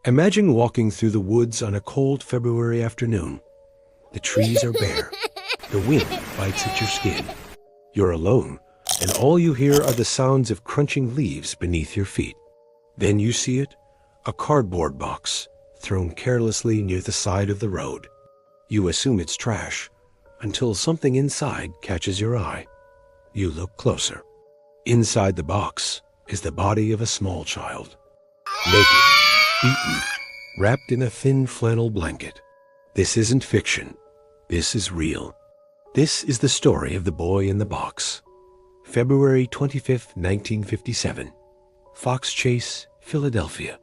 Imagine walking through the woods on a cold February afternoon. The trees are bare. The wind bites at your skin. You're alone, and all you hear are the sounds of crunching leaves beneath your feet. Then you see it, a cardboard box thrown carelessly near the side of the road. You assume it's trash until something inside catches your eye. You look closer. Inside the box is the body of a small child. Naked, beaten, wrapped in a thin flannel blanket. This isn't fiction. This is real. This is the story of the boy in the box. February 25th, 1957. Fox Chase, Philadelphia.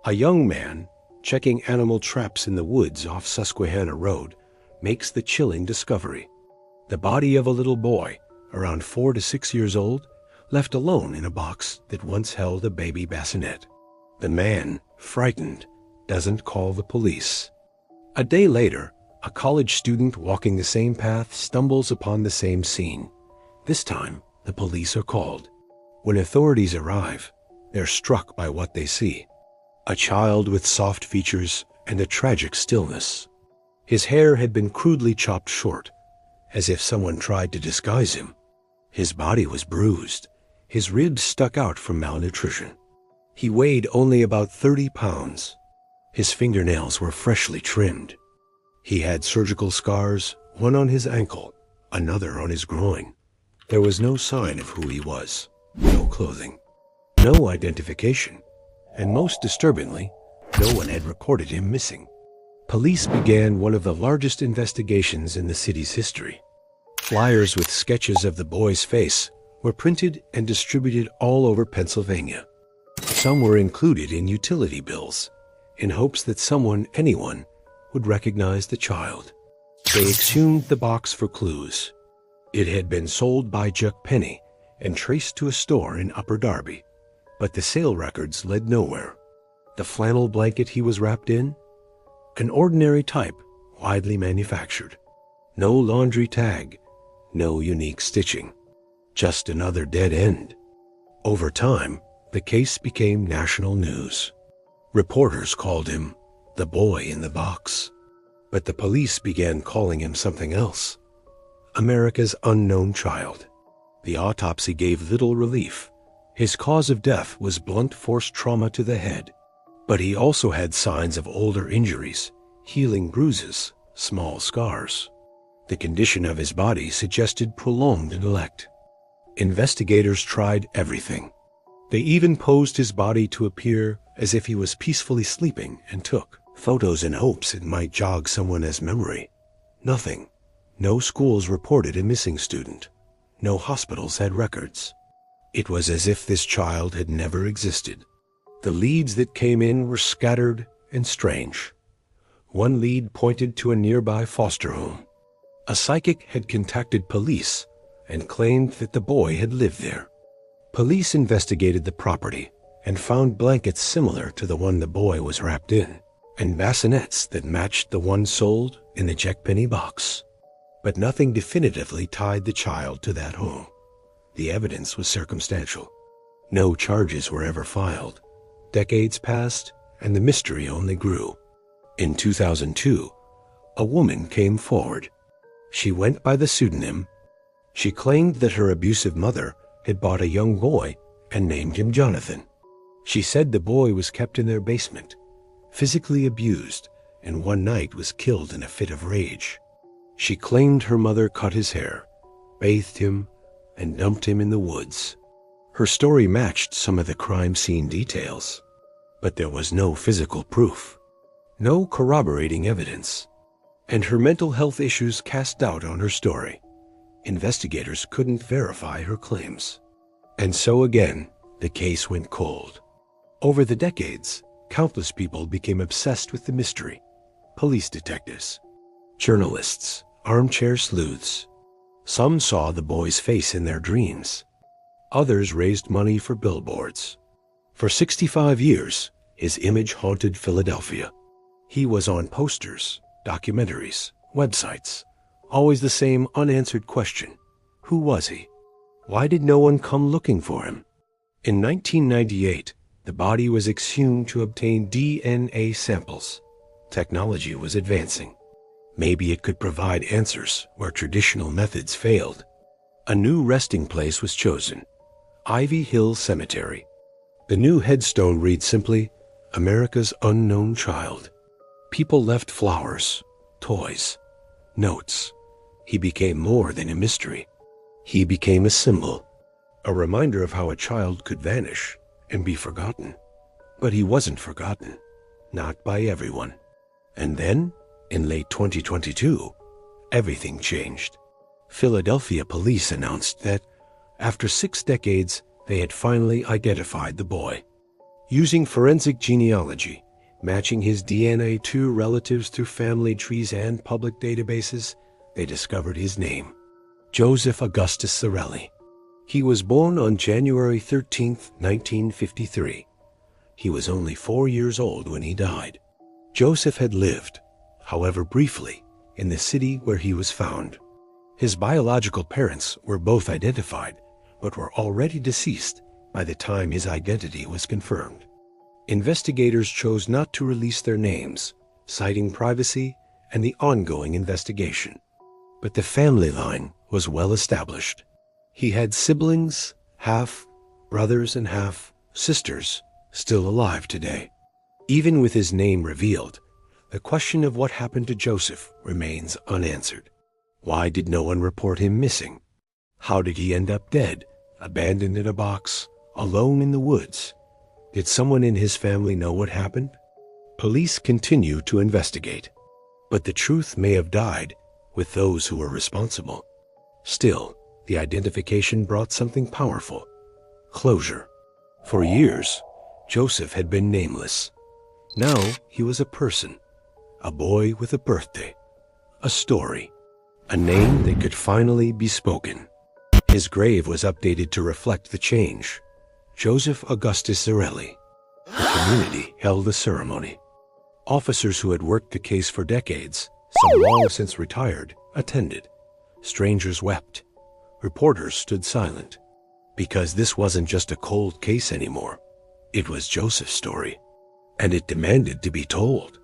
A young man, checking animal traps in the woods off Susquehanna Road, makes the chilling discovery. The body of a little boy, around 4 to 6 years old, left alone in a box that once held a baby bassinet. The man, frightened, doesn't call the police. A day later, a college student walking the same path stumbles upon the same scene. This time, the police are called. When authorities arrive, they're struck by what they see. A child with soft features and a tragic stillness. His hair had been crudely chopped short, as if someone tried to disguise him. His body was bruised. His ribs stuck out from malnutrition. He weighed only about 30 pounds. His fingernails were freshly trimmed. He had surgical scars, one on his ankle, another on his groin. There was no sign of who he was, no clothing, no identification, and most disturbingly, no one had reported him missing. Police began one of the largest investigations in the city's history. Flyers with sketches of the boy's face were printed and distributed all over Pennsylvania. Some were included in utility bills, in hopes that anyone, would recognize the child. They exhumed the box for clues. It had been sold by Jack Penny and traced to a store in Upper Darby, but the sale records led nowhere. The flannel blanket he was wrapped in? An ordinary type, widely manufactured. No laundry tag, no unique stitching. Just another dead end. Over time, the case became national news. Reporters called him the boy in the box. But the police began calling him something else. America's unknown child. The autopsy gave little relief. His cause of death was blunt force trauma to the head. But he also had signs of older injuries, healing bruises, small scars. The condition of his body suggested prolonged neglect. Investigators tried everything. They even posed his body to appear as if he was peacefully sleeping and took photos in hopes it might jog someone's memory. Nothing. No schools reported a missing student. No hospitals had records. It was as if this child had never existed. The leads that came in were scattered and strange. One lead pointed to a nearby foster home. A psychic had contacted police and claimed that the boy had lived there. Police investigated the property and found blankets similar to the one the boy was wrapped in, and bassinets that matched the one sold in the Jack Penny box. But nothing definitively tied the child to that home. The evidence was circumstantial. No charges were ever filed. Decades passed, and the mystery only grew. In 2002, a woman came forward. She went by the pseudonym. She claimed that her abusive mother had bought a young boy and named him Jonathan. She said the boy was kept in their basement, physically abused, and one night was killed in a fit of rage. She claimed her mother cut his hair, bathed him, and dumped him in the woods. Her story matched some of the crime scene details, but there was no physical proof, no corroborating evidence, and her mental health issues cast doubt on her story. Investigators couldn't verify her claims. And so again, the case went cold. Over the decades, countless people became obsessed with the mystery. Police detectives, journalists, armchair sleuths. Some saw the boy's face in their dreams. Others raised money for billboards. For 65 years, his image haunted Philadelphia. He was on posters, documentaries, websites. Always the same unanswered question. Who was he? Why did no one come looking for him? In 1998, The body was exhumed to obtain DNA samples. Technology was advancing. Maybe it could provide answers where traditional methods failed. A new resting place was chosen, Ivy Hill Cemetery. The new headstone reads simply, America's Unknown Child. People left flowers, toys, notes. He became more than a mystery. He became a symbol, a reminder of how a child could vanish and be forgotten. But he wasn't forgotten, not by everyone. And then, in late 2022, everything changed. Philadelphia police announced that, after 6 decades, they had finally identified the boy. Using forensic genealogy, matching his DNA to relatives through family trees and public databases, they discovered his name, Joseph Augustus Zarelli. He was born on January 13, 1953. He was only 4 years old when he died. Joseph had lived, however briefly, in the city where he was found. His biological parents were both identified, but were already deceased by the time his identity was confirmed. Investigators chose not to release their names, citing privacy and the ongoing investigation. But the family line was well established. He had siblings, half brothers and half sisters, still alive today. Even with his name revealed, the question of what happened to Joseph remains unanswered. Why did no one report him missing? How did he end up dead, abandoned in a box, alone in the woods? Did someone in his family know what happened? Police continue to investigate, but the truth may have died with those who were responsible. Still, the identification brought something powerful: closure. For years, Joseph had been nameless. Now he was a person, a boy with a birthday, a story, a name that could finally be spoken. His grave was updated to reflect the change. Joseph Augustus Zarelli. The community held a ceremony. Officers who had worked the case for decades, some long since retired, attended. Strangers wept. Reporters stood silent, because this wasn't just a cold case anymore. It was Joseph's story, and it demanded to be told.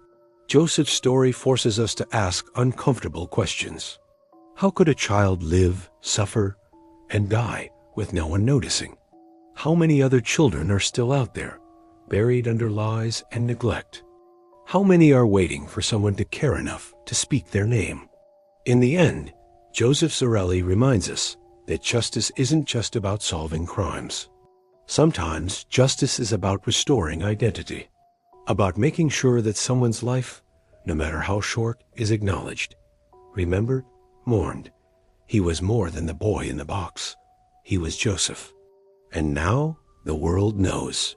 Joseph's story forces us to ask uncomfortable questions. How could a child live, suffer, and die with no one noticing? How many other children are still out there, buried under lies and neglect? How many are waiting for someone to care enough to speak their name? In the end, Joseph Zarelli reminds us that justice isn't just about solving crimes. Sometimes justice is about restoring identity, about making sure that someone's life, no matter how short, is acknowledged, remembered, mourned. He was more than the boy in the box. He was Joseph. And now the world knows.